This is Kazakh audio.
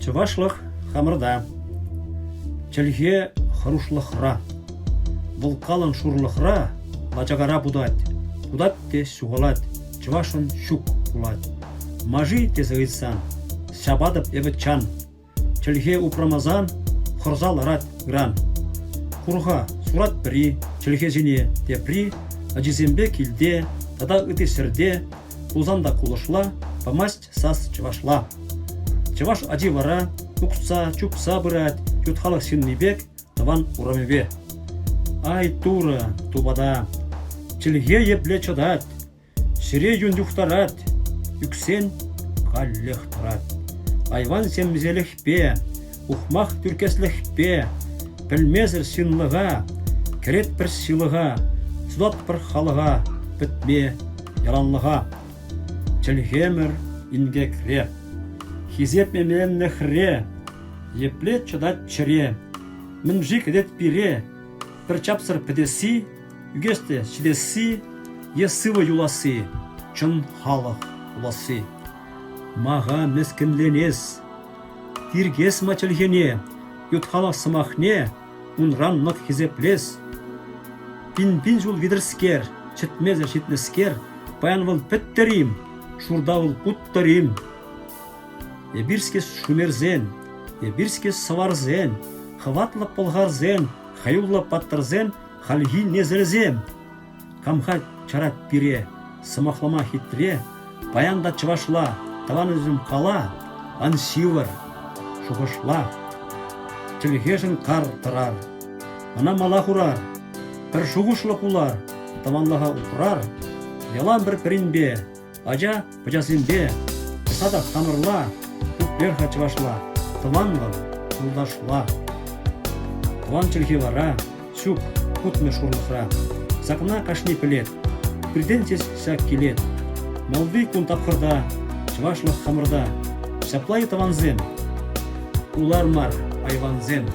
Чывашлых хамырда. Чельге хырушлыхра. Вулкалын шурлыхра лачагара будать. Будать те сугалать. Чывашын щук булать. Мажи те зыгытсан. Сябадып эвытчан. Чельге упрамазан хырзал рат гран. Курха сурат при, чельге жіне те при, ажизембе килде, тада ыты сірде, узанда кулышла, помасть сас чывашла. Чываш ади вара, укса, чупса бырать, ютхалах синнибек, таван урамебе. Ай тура, тубада, чельге епле чадат, сире юндюхтарат, юксен каллехтарат. Айван семзелехпе, ухмах түркеслехпе, пілмезір синлыға, керет бір силыға, судат бір халыға, бітме яланлыға. Чельгемір инге кре, хизеп мемен нехре, епле чыдат чыре, мінжик едет пире, бір чапсыр педеси, үгесте шидеси, есывы юласы, чын халық уласы. Маға мескінленес, тиргес ма чельгене, ютхалах сымахне, унран нық хизеплес. Пин-пин жул видірскер, чітмезір шитнескер, баянвыл піттерим, шурдавыл путтарим. Ебирскес шумерзен, ебирскес саварзен, хватлап полгарзен, хаюллап паттарзен, халги незерзен. Камха чарат пире, сымахлама хитре, баянда чывашла, таван өзім қала, ансивар, шуғышла. Чельгешін қар тұрар, ана мала хурар, бір шуғышлы пулар, таванлаға ұпырар, ялан бір пірінбе, ажа бұжасынбе, қысада қамырла, түпперха чывашла, таванлы ұлдашла. Таван чельге вара, сюк, кутме шурлықра, сақына қашни пілет, бірден тез сәк келет, малды күн тапқырда, чывашлық қамырда, сәплай таванзен, улар мар айванзен.